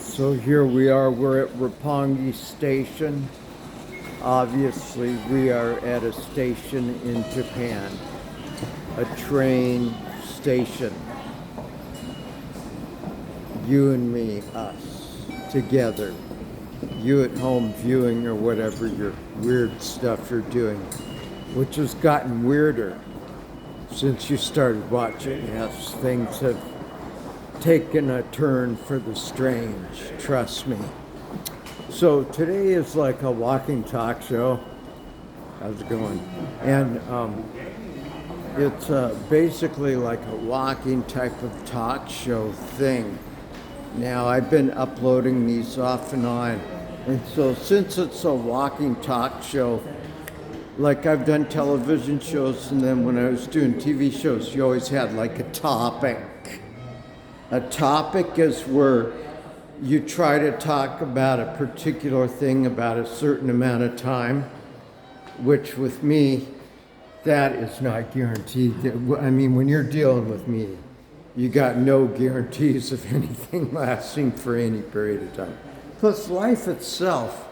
So here we are, we're at Roppongi Station. Obviously, we are at a station in Japan, a train station. You and me, us, together. You at home viewing or whatever your weird stuff you're doing, which has gotten weirder since you started watching. Yes, things have taken a turn for the strange, trust me. So today is like a walking talk show. How's it going? And it's basically like a walking type of talk show thing. Now I've been uploading these off and on, and so since it's a walking talk show, like I've done television shows, and then when I was doing TV shows, you always had like a topic. A topic is where you try to talk about a particular thing about a certain amount of time, which with me, that is not guaranteed. I mean, when you're dealing with me, you got no guarantees of anything lasting for any period of time. Plus life itself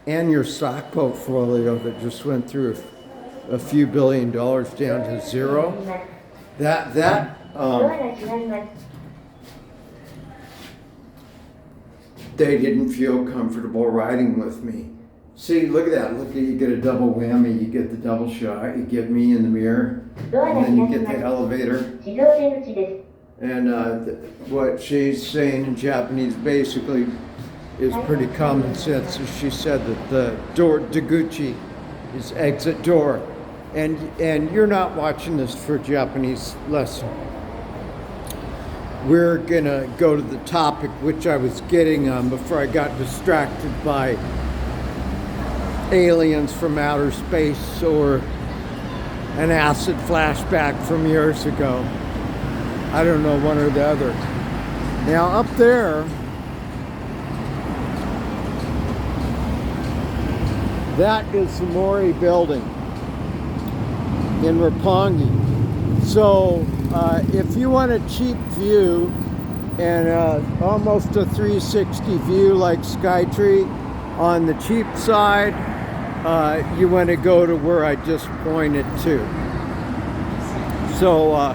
and your stock portfolio that just went through a few $1 billion down to zero, they didn't feel comfortable riding with me. See, look at that. Look at you get a double whammy. You get the double shot. You get me in the mirror, and then you get the elevator. And what she's saying in Japanese basically is pretty common sense. She said that the door, Deguchi, is exit door. And you're not watching this for a Japanese lesson. We're gonna go to the topic which I was getting on before I got distracted by aliens from outer space or an acid flashback from years ago. I don't know, one or the other. Now up there, that is the Mori building in Roppongi. So if you want a cheap view and almost a 360 view like Skytree on the cheap side, you want to go to where I just pointed to. So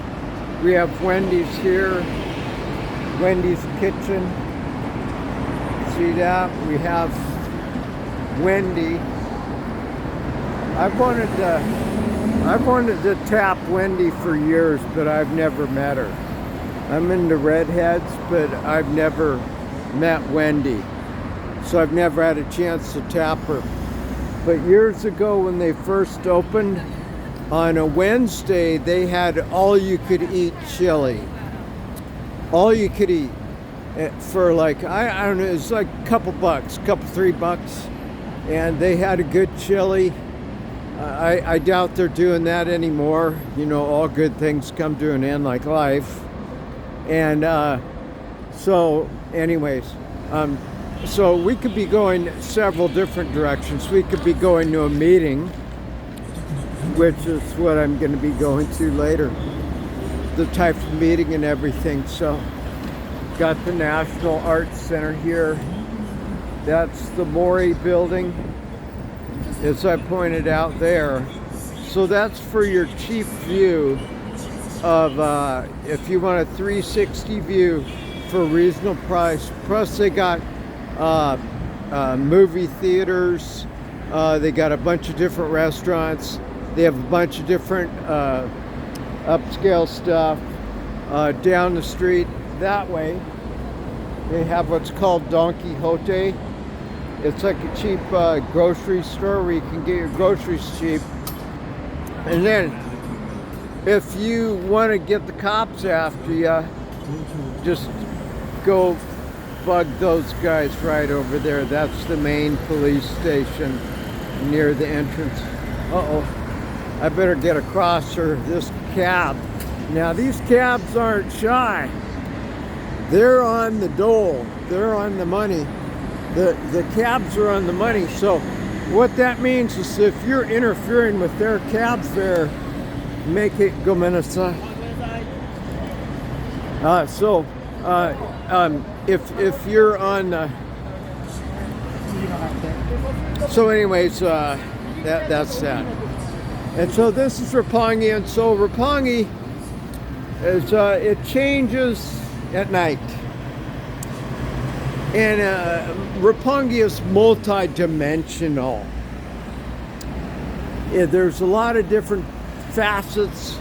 we have Wendy's here, Wendy's Kitchen. See that? We have Wendy. I've wanted to tap Wendy for years, but I've never met her. I'm into redheads, but I've never met Wendy. So I've never had a chance to tap her. But years ago when they first opened, on a Wednesday, they had all-you-could-eat chili. All you could eat for like, I don't know, it's like a couple bucks, $3. And they had a good chili. I doubt they're doing that anymore. You know, all good things come to an end like life. And so anyways, so we could be going several different directions. We could be going to a meeting, which is what I'm going to be going to later. The type of meeting and everything. So got the National Arts Center here. That's the Mori building, as I pointed out there. So that's for your cheap view of, if you want a 360 view for a reasonable price. Plus they got movie theaters, they got a bunch of different restaurants, they have a bunch of different upscale stuff. Down the street that way, they have what's called Don Quixote. It's like a cheap grocery store where you can get your groceries cheap. And then, if you want to get the cops after you, just go bug those guys right over there. That's the main police station near the entrance. Uh-oh, I better get across her, this cab. Now, these cabs aren't shy. They're on the dole. They're on the money. The cabs are on the money. So what that means is if you're interfering with their cab fare, make it go Minnesota. if you're on. So, anyways, that's that. And so this is Roppongi, and so Roppongi is it changes at night. And Roppongi is multi-dimensional. There's a lot of different facets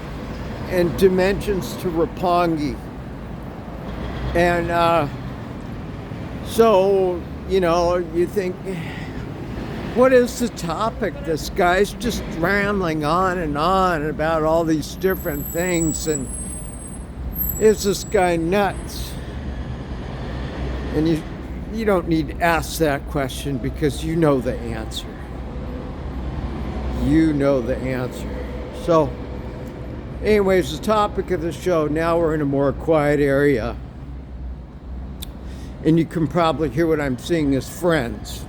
and dimensions to Roppongi. And so, you know, you think, what is the topic? This guy's just rambling on and on about all these different things, and is this guy nuts? And you don't need to ask that question because you know the answer. You know the answer. So, anyways, the topic of the show, now we're in a more quiet area. And you can probably hear what I'm saying is friends.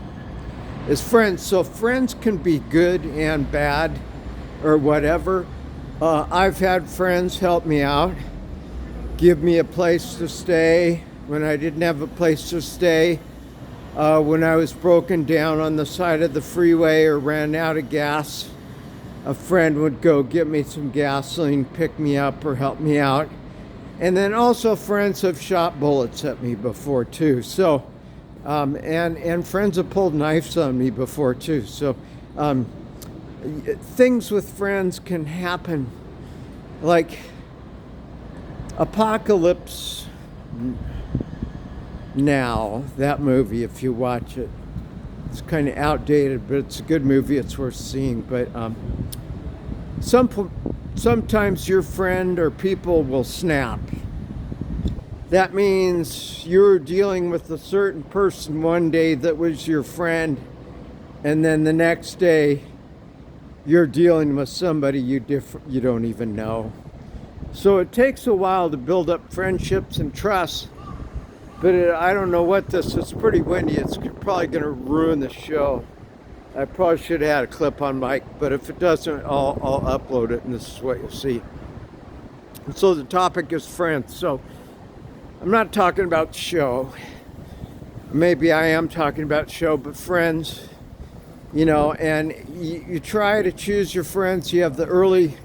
Is friends. So friends can be good and bad or whatever. I've had friends help me out, give me a place to stay when I didn't have a place to stay. When I was broken down on the side of the freeway or ran out of gas, a friend would go get me some gasoline, pick me up, or help me out. And then also friends have shot bullets at me before too. So, and friends have pulled knives on me before too. So, things with friends can happen, like Apocalypse Now, that movie, if you watch it. It's kind of outdated, but it's a good movie. It's worth seeing. But sometimes your friend or people will snap. That means you're dealing with a certain person one day that was your friend, and then the next day you're dealing with somebody you don't even know. So it takes a while to build up friendships and trust. But I don't know what this is. It's pretty windy. It's probably going to ruin the show. I probably should have had a clip on mic, but if it doesn't, I'll upload it, and this is what you'll see. And so the topic is friends. So I'm not talking about show. Maybe I am talking about show, but friends, you know, and you try to choose your friends. You have the early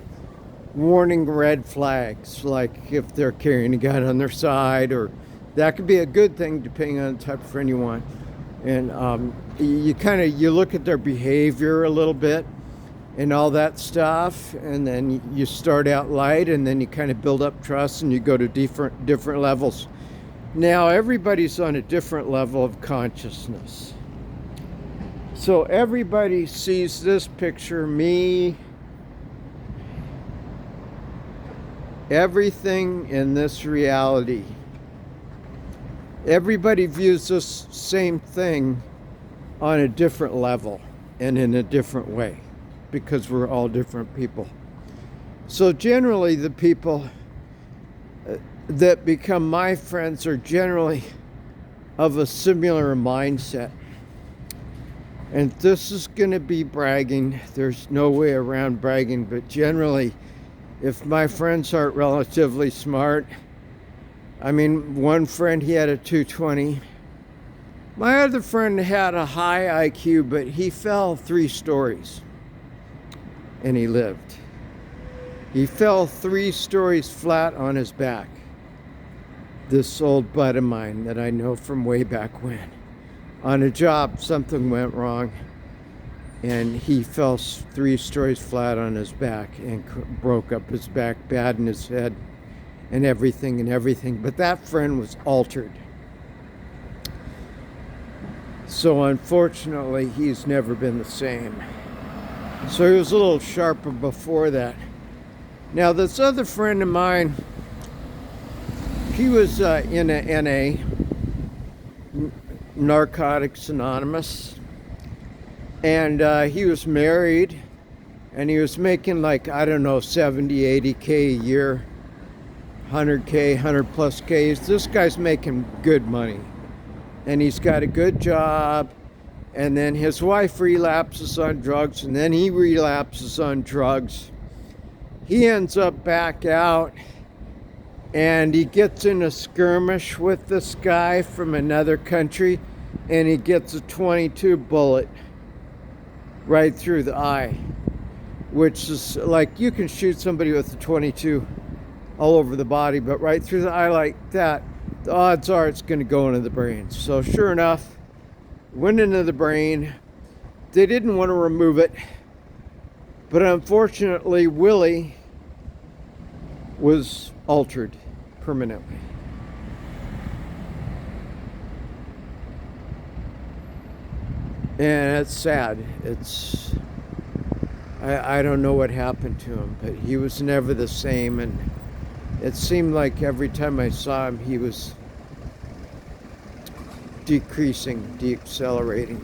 warning red flags, like if they're carrying a gun on their side, or that could be a good thing depending on the type of friend you want. And you look at their behavior a little bit and all that stuff, and then you start out light, and then you kind of build up trust, and you go to different levels. Now everybody's on a different level of consciousness. So everybody sees this picture, me, everything in this reality. Everybody views this same thing on a different level and in a different way, because we're all different people. So generally the people that become my friends are generally of a similar mindset. And this is going to be bragging. There's no way around bragging, but generally, if my friends aren't relatively smart, I mean, one friend, he had a 220. My other friend had a high IQ, but he fell 3 stories and he lived. He fell 3 stories flat on his back. This old bud of mine that I know from way back when. On a job, something went wrong, and he fell 3 stories flat on his back and broke up his back bad in his head and everything. But that friend was altered. So unfortunately, he's never been the same. So he was a little sharper before that. Now this other friend of mine, he was in a NA, Narcotics Anonymous, and he was married, and he was making like, I don't know, 70, 80K a year, 100K, 100 plus Ks. This guy's making good money, and he's got a good job, and then his wife relapses on drugs, and then he relapses on drugs. He ends up back out, and he gets in a skirmish with this guy from another country, and he gets a 22 bullet right through the eye, which is like, you can shoot somebody with a 22 all over the body, but right through the eye like that, the odds are it's going to go into the brain. So sure enough, went into the brain. They didn't want to remove it, but unfortunately Willie was altered permanently. And it's sad. I don't know what happened to him, but he was never the same, and it seemed like every time I saw him, he was decreasing, deaccelerating.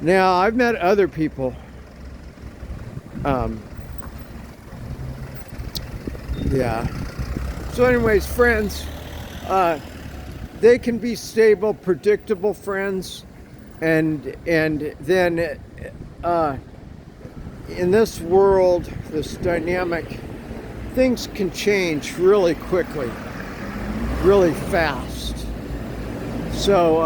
Now, I've met other people. Yeah. So anyways, friends, they can be stable, predictable friends, and then in this world, this dynamic, things can change really quickly, really fast. So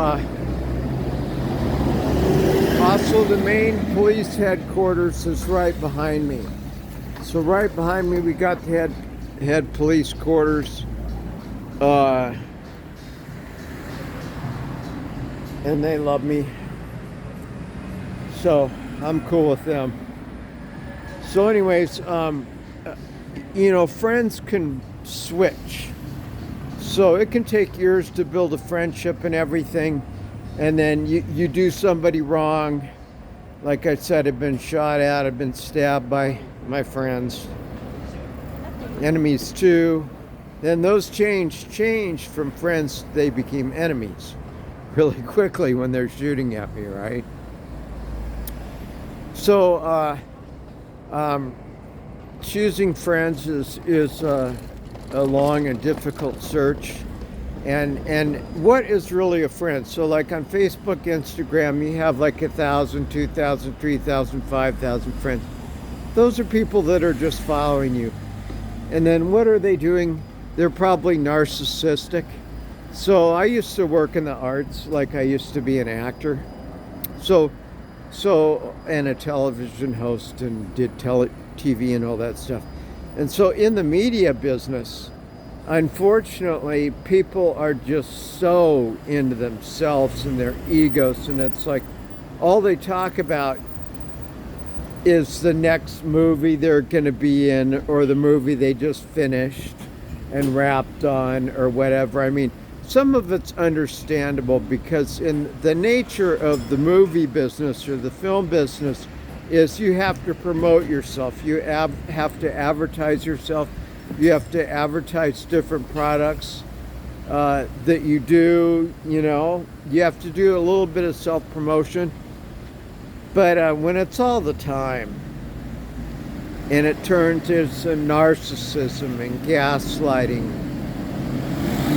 also the main police headquarters is right behind me. So right behind me we got the head police quarters, and they love me, so I'm cool with them. So anyways, you know, friends can switch. So it can take years to build a friendship and everything, and then you do somebody wrong. Like I said, I've been shot at, I've been stabbed by my friends, enemies too. Then those changed from friends, they became enemies really quickly when they're shooting at me, right? So choosing friends is a long and difficult search. And what is really a friend? So like on Facebook, Instagram, you have like 1,000, 2,000, 3,000, 5,000 friends. Those are people that are just following you. And then what are they doing? They're probably narcissistic. So I used to work in the arts, like I used to be an actor. So and a television host, and did TV and all that stuff. And so in the media business, unfortunately, people are just so into themselves and their egos, and it's like all they talk about is the next movie they're going to be in, or the movie they just finished and wrapped on, or whatever. I mean, some of it's understandable, because in the nature of the movie business or the film business is you have to promote yourself. You have to advertise yourself. You have to advertise different products that you do, you know. You have to do a little bit of self-promotion. But when it's all the time, and it turns into narcissism and gaslighting,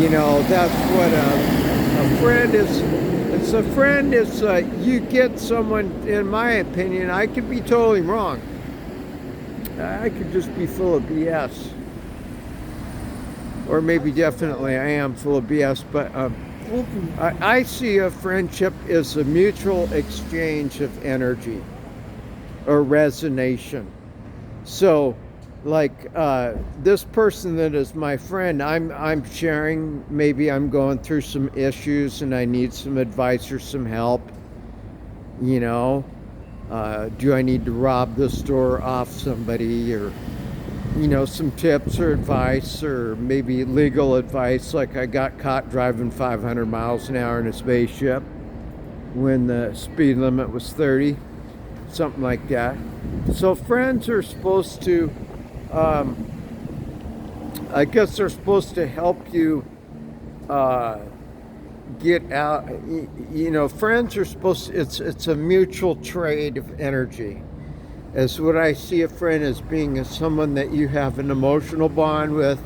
you know, that's what a friend is. It's a friend is, you get someone, in my opinion, I could be totally wrong. I could just be full of BS. Or maybe definitely I am full of BS, but I see a friendship as a mutual exchange of energy or resonation. So like this person that is my friend, I'm sharing, maybe I'm going through some issues and I need some advice or some help, you know. Do I need to rob the store off somebody, or, you know, some tips or advice, or maybe legal advice, like I got caught driving 500 miles an hour in a spaceship when the speed limit was 30, something like that. So friends are supposed to, I guess they're supposed to help you get out. You know, friends are supposed to, it's a mutual trade of energy. As what I see a friend as being is someone that you have an emotional bond with,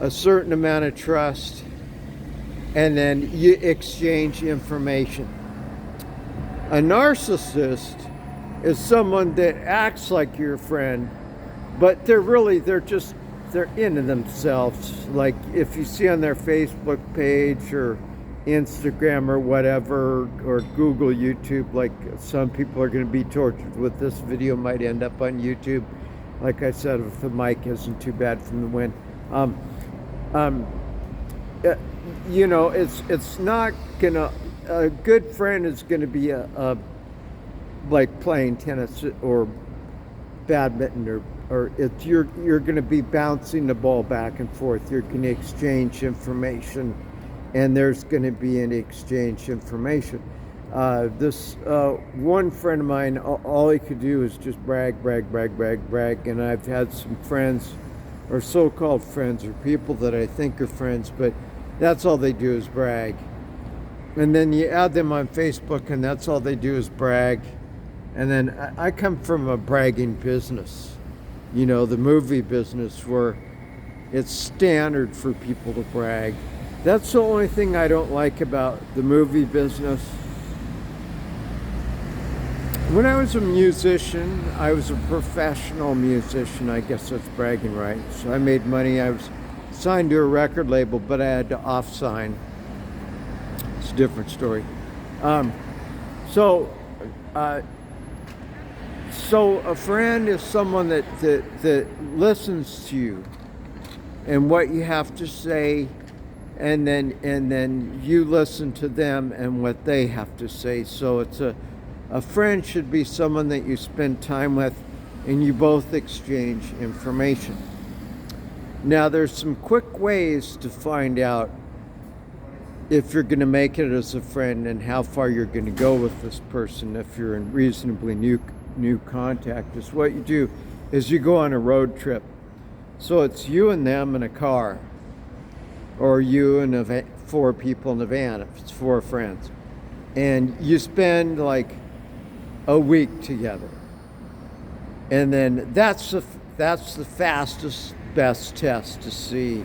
a certain amount of trust, and then you exchange information. A narcissist is someone that acts like your friend, but they're just they're into themselves. Like if you see on their Facebook page or Instagram or whatever, or Google, YouTube, like some people are going to be tortured with this video, might end up on YouTube. Like I said, if the mic isn't too bad from the wind. Um, you know, it's not gonna. A good friend is going to be a like playing tennis or badminton, or it's you're going to be bouncing the ball back and forth. You're going to exchange information, and there's going to be an exchange information. This one friend of mine, all he could do is just brag, and I've had some friends, or so-called friends, or people that I think are friends, but that's all they do is brag. And then you add them on Facebook, and that's all they do is brag. And then I come from a bragging business, you know, the movie business, where it's standard for people to brag. That's the only thing I don't like about the movie business. When I was a musician, I was a professional musician. I guess that's bragging rights. I made money. I was signed to a record label, but I had to off-sign. It's a different story. So a friend is someone that listens to you and what you have to say, and then you listen to them and what they have to say. So it's a friend should be someone that you spend time with and you both exchange information. Now there's some quick ways to find out if you're going to make it as a friend and how far you're going to go with this person if you're in reasonably new contact. Is what you do is you go on a road trip. So it's you and them in a car, or you and 4 people in a van if it's 4 friends, and you spend like a week together, and then that's the fastest, best test to see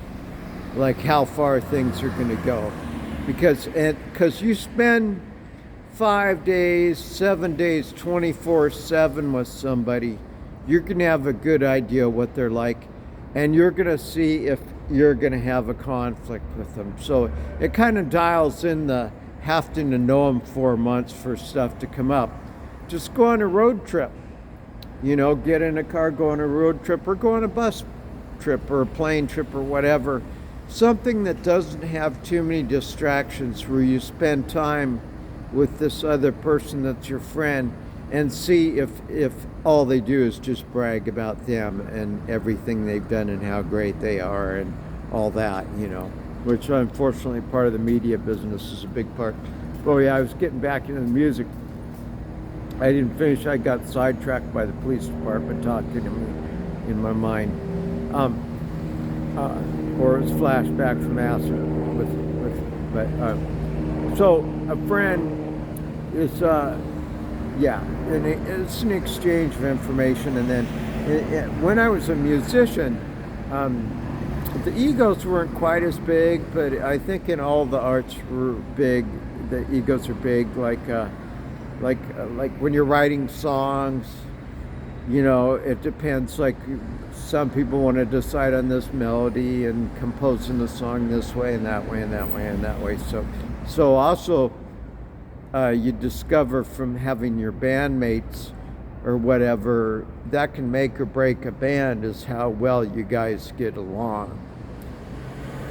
like how far things are going to go, because you spend 5 days, 7 days, 24/7 with somebody, you're going to have a good idea what they're like, and you're going to see if you're going to have a conflict with them. So it kind of dials in the having to know them 4 months for stuff to come up. Just go on a road trip, you know, get in a car, go on a road trip, or go on a bus trip or a plane trip or whatever. Something that doesn't have too many distractions, where you spend time with this other person that's your friend, and see if all they do is just brag about them and everything they've done and how great they are and all that, you know, which unfortunately part of the media business is a big part. Oh yeah, I was getting back into the music. I didn't finish. I got sidetracked by the police department talking to me in my mind. Or it's flashback from acid so a friend is and it's an exchange of information. And then when I was a musician, the egos weren't quite as big, but I think in all the arts were big. The egos are big, like when you're writing songs, you know, it depends. Like some people want to decide on this melody and composing the song this way and that way and that way and that way. So also you discover from having your bandmates or whatever, that can make or break a band, is how well you guys get along.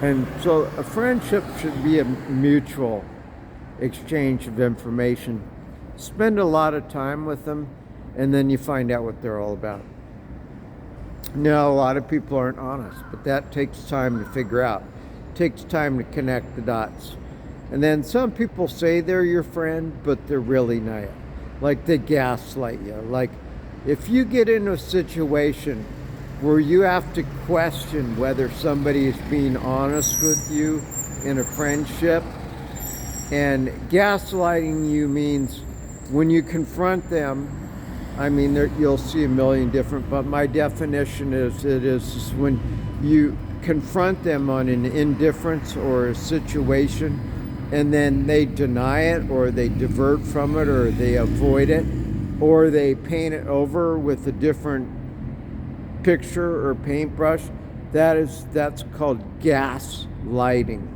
And so a friendship should be a mutual exchange of information. Spend a lot of time with them, and then you find out what they're all about. Now, a lot of people aren't honest, but that takes time to figure out. It takes time to connect the dots. And then some people say they're your friend, but they're really not. Like they gaslight you. Like if you get into a situation where you have to question whether somebody is being honest with you in a friendship, and gaslighting you means when you confront them, I mean, you'll see a million different, but my definition is when you confront them on an indifference or a situation, and then they deny it, or they divert from it, or they avoid it, or they paint it over with a different picture or paintbrush, That's called gas lighting.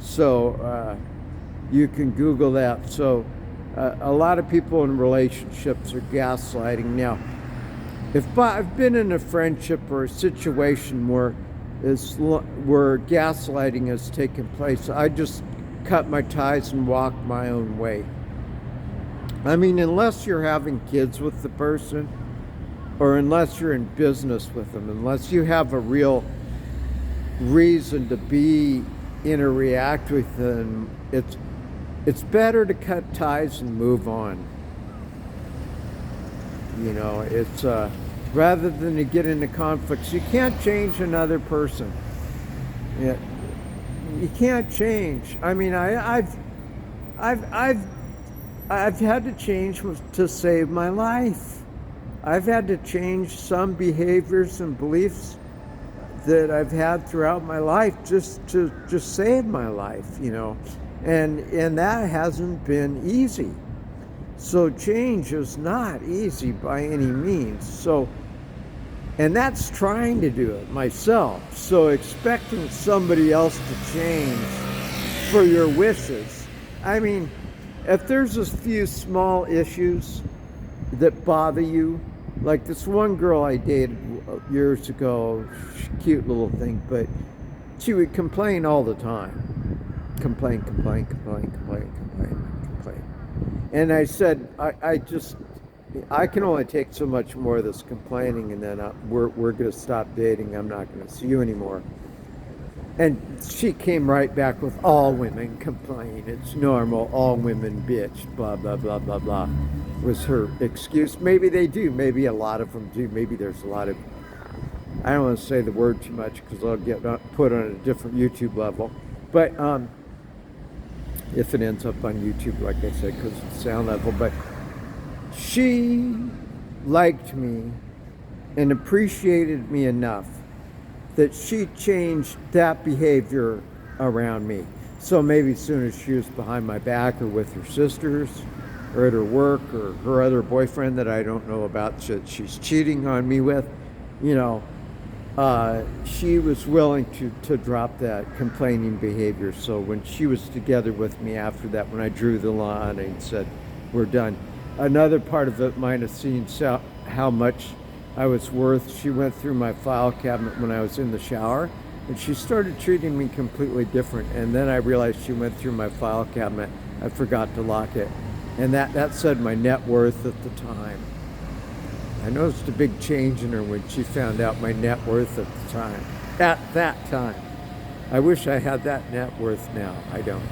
So you can Google that. So a lot of people in relationships are gaslighting. Now, if I've been in a friendship or a situation where gaslighting has taken place, I just cut my ties and walk my own way. I mean, unless you're having kids with the person, or unless you're in business with them, unless you have a real reason to be interact with them, it's better to cut ties and move on. You know, it's rather than to get into conflicts. You can't change another person. Yeah, you can't change. I mean, I've had to change to save my life. I've had to change some behaviors and beliefs that I've had throughout my life just to save my life, you know, and that hasn't been easy. So change is not easy by any means. So, and that's trying to do it myself. So expecting somebody else to change for your wishes. I mean, if there's a few small issues that bother you, like this one girl I dated years ago, cute little thing, but she would complain all the time. Complain. And I said, I can only take so much more of this complaining, and then we're going to stop dating. I'm not going to see you anymore. And she came right back with, all women complain. It's normal. All women bitch. Blah, blah, blah, blah, blah. Was her excuse. Maybe they do. Maybe a lot of them do. Maybe there's a lot of... I don't want to say the word too much because I'll get put on a different YouTube level. But if it ends up on YouTube, like I said, because it's sound level. But she liked me and appreciated me enough that she changed that behavior around me. So maybe as soon as she was behind my back or with her sisters or at her work or her other boyfriend that I don't know about that she's cheating on me with, you know, she was willing to drop that complaining behavior. So when she was together with me after that, when I drew the line and said, we're done, another part of it might have seen how much I was worth. She went through my file cabinet when I was in the shower, and she started treating me completely different. And then I realized she went through my file cabinet. I forgot to lock it. And that said my net worth at the time. I noticed a big change in her when she found out my net worth at the time. At that time. I wish I had that net worth now. I don't.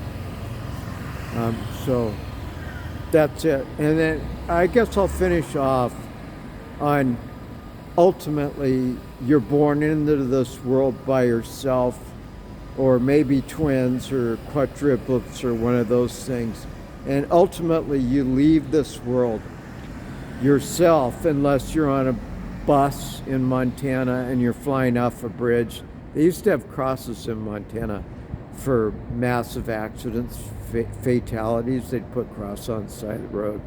So that's it. And then I guess I'll finish off on, ultimately, you're born into this world by yourself, or maybe twins or quadruplets or one of those things. And ultimately, you leave this world yourself unless you're on a bus in Montana and you're flying off a bridge. They used to have crosses in Montana for massive accidents, fatalities. They'd put cross on the side of the road.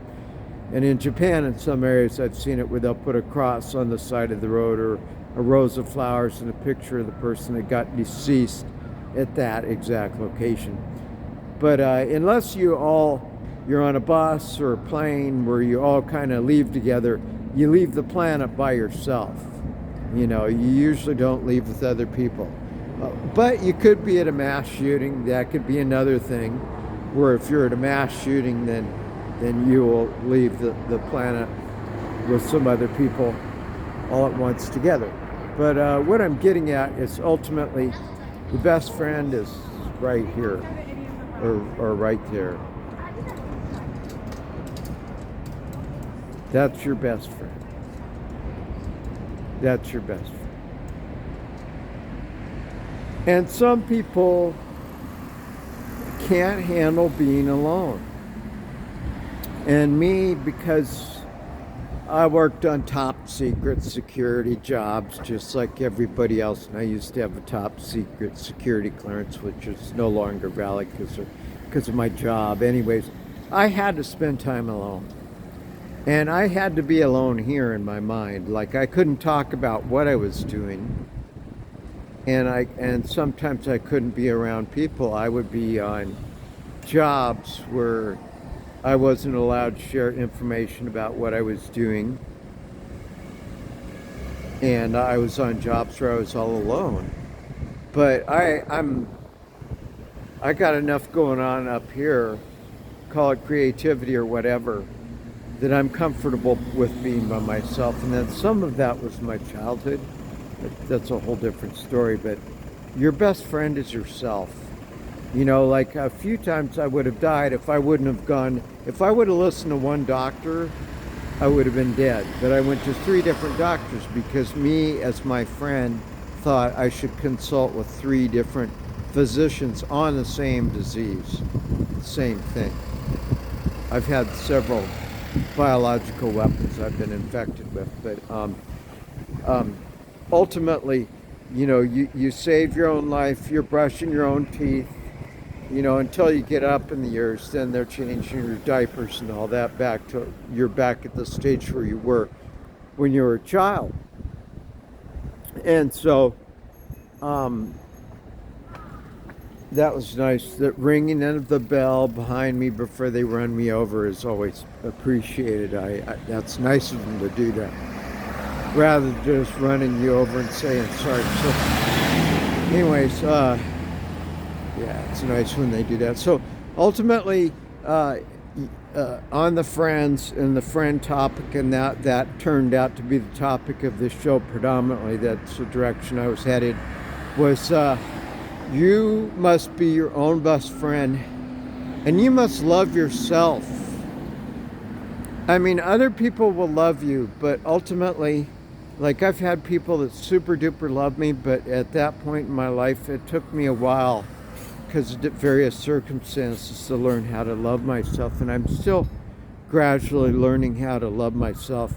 And in Japan, in some areas, I've seen it where they'll put a cross on the side of the road or a rose of flowers and a picture of the person that got deceased at that exact location. But unless you're on a bus or a plane where you all kind of leave together, you leave the planet by yourself. You know, you usually don't leave with other people. But you could be at a mass shooting. That could be another thing, where if you're at a mass shooting, then you will leave the planet with some other people all at once together. But what I'm getting at is ultimately the best friend is right here, or right there. That's your best friend. That's your best friend. And some people can't handle being alone. And me, because I worked on top secret security jobs just like everybody else, and I used to have a top secret security clearance, which is no longer valid because of my job. Anyways, I had to spend time alone. And I had to be alone here in my mind. Like, I couldn't talk about what I was doing and sometimes I couldn't be around people. I would be on jobs where I wasn't allowed to share information about what I was doing, and I was on jobs where I was all alone. But I got enough going on up here, call it creativity or whatever, that I'm comfortable with being by myself. And then some of that was my childhood. That's a whole different story. But your best friend is yourself. You know, like a few times I would have died if I wouldn't have gone, if I would have listened to one doctor, I would have been dead. But I went to 3 different doctors because me, as my friend, thought I should consult with 3 different physicians on the same disease, same thing. I've had several biological weapons I've been infected with, but ultimately, you know, you save your own life, you're brushing your own teeth, you know, until you get up in the years, then they're changing your diapers and all that back to, you're back at the stage where you were when you were a child. And so, that was nice. The ringing of the bell behind me before they run me over is always appreciated. That's nice of them to do that, rather than just running you over and saying sorry. So, anyways, yeah, it's nice when they do that. So, ultimately, on the friends and the friend topic, and that turned out to be the topic of this show predominantly. That's the direction I was headed. Was you must be your own best friend, and you must love yourself. I mean, other people will love you, but ultimately, like I've had people that super duper love me, but at that point in my life, it took me a while because of various circumstances to learn how to love myself, and I'm still gradually learning how to love myself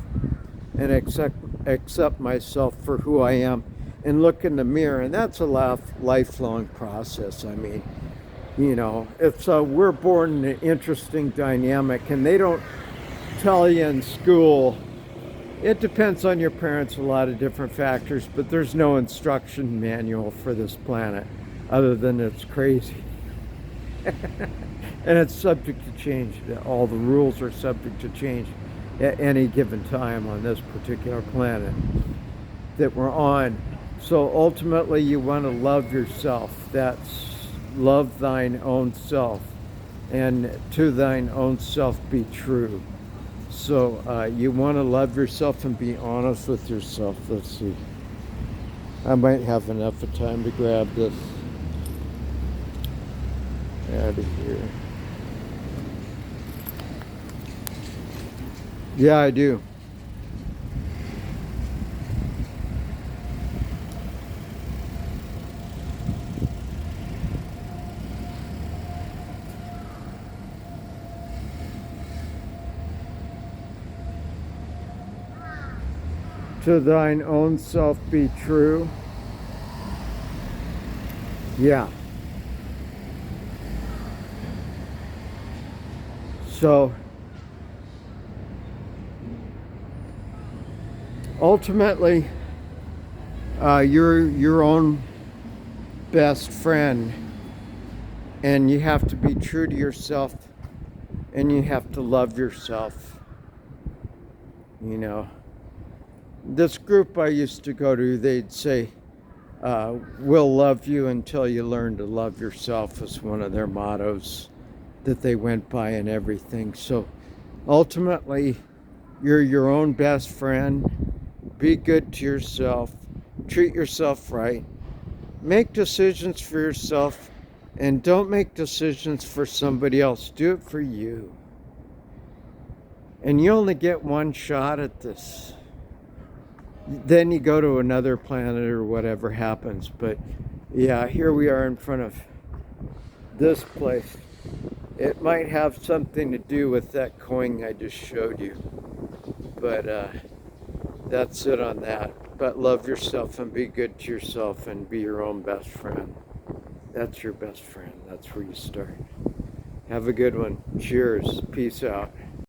and accept myself for who I am and look in the mirror. And that's a lifelong process. I mean, you know, it's we're born in an interesting dynamic, and they don't tell you in school. It depends on your parents, a lot of different factors, but there's no instruction manual for this planet other than it's crazy. And it's subject to change. All the rules are subject to change at any given time on this particular planet that we're on. So ultimately, you want to love yourself. That's love thine own self, and to thine own self be true. So you want to love yourself and be honest with yourself. Let's see. I might have enough of time to grab this out of here. Yeah, I do. To thine own self be true. Yeah. So ultimately, you're your own best friend, and you have to be true to yourself, and you have to love yourself. You know, this group I used to go to, they'd say, we'll love you until you learn to love yourself, was one of their mottos that they went by and everything. So ultimately, you're your own best friend. Be good to yourself. Treat yourself right. Make decisions for yourself, and don't make decisions for somebody else. Do it for you. And you only get one shot at this. Then you go to another planet or whatever happens. But yeah, here we are in front of this place. It might have something to do with that coin I just showed you. But that's it on that. But love yourself and be good to yourself and be your own best friend. That's your best friend. That's where you start. Have a good one. Cheers. Peace out.